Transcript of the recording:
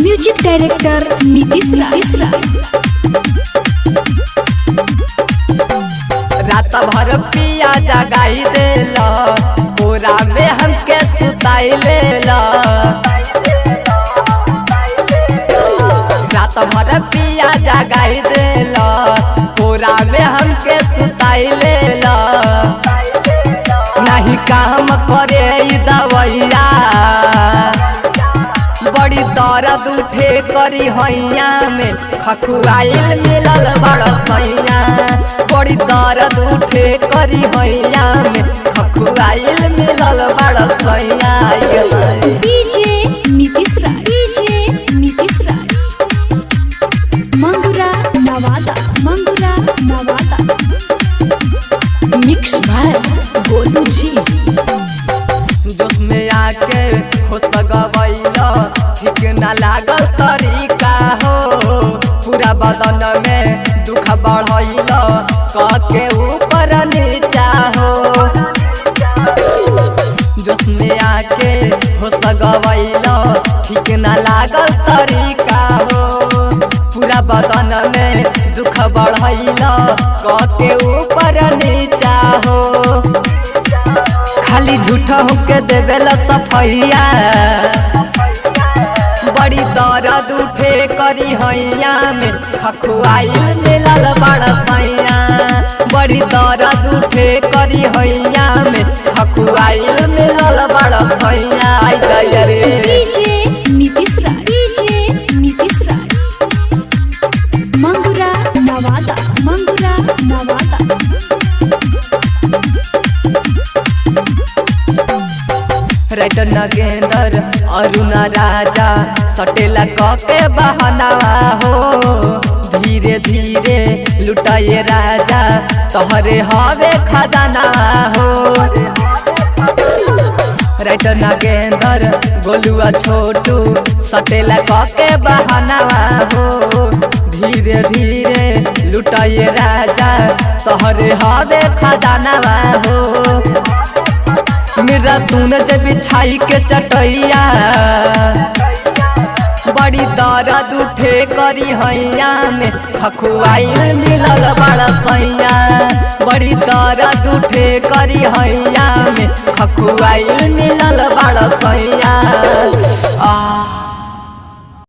Music director Nitish राज। रात भर पिया जगाई देला, पूरा में हमके सुताई लेला। रात भर पिया जगाई देला, पूरा में हमके सुताई लेला। नहीं काम करे ई दवैया, बड़ी दर्द उठे करी हैया में खखुआइल मिलल बड़सैया। बड़ी दर्द उठे करी हैया में खखुआइल मिलल बड़सैया। डीजे नीतीश राज मंगुरा नवादा मिक्स भाई गोलू जी। जोश में आके हो गवैला, ठीक न लागल तरीका हो। पूरा बदन में दुख बढ़ैला, के ऊपर नीचा हो। जोश में आके हो गवैला, ठीक न लागल तरीका हो। पूरा बदन में दुख बढ़ैला, के ऊपर नीचा हो। खाली झूठा होके देवेला सफैया, बड़ी दर्द उठे करी हैया में खखुआइल मिलल बड़सैया। बड़ी दर्द उठे करी हैया में खखुआइल मिलल बड़सैया। डीजे नीतीश राज मंगुरा नवादा राइटर नगेंद्र अरुण राजा सटेला के बहनावा हो। धीरे धीरे लुटाए राजा, तोहरे हवे खजाना हो। राइटर नगेंद्र गोलुआ छोटू सटेला के बहनावा हो। धीरे धीरे लुटाए राजा, तोहरे हवे खजाना हो। मेरा तूने जब बिछाई के चटैया, बड़ी दर्द उठे करी हैया में खखुआइल मिलल बड़सैया। बड़ी दर्द उठे करी हैया में खखुआइल मिलल बड़सैया।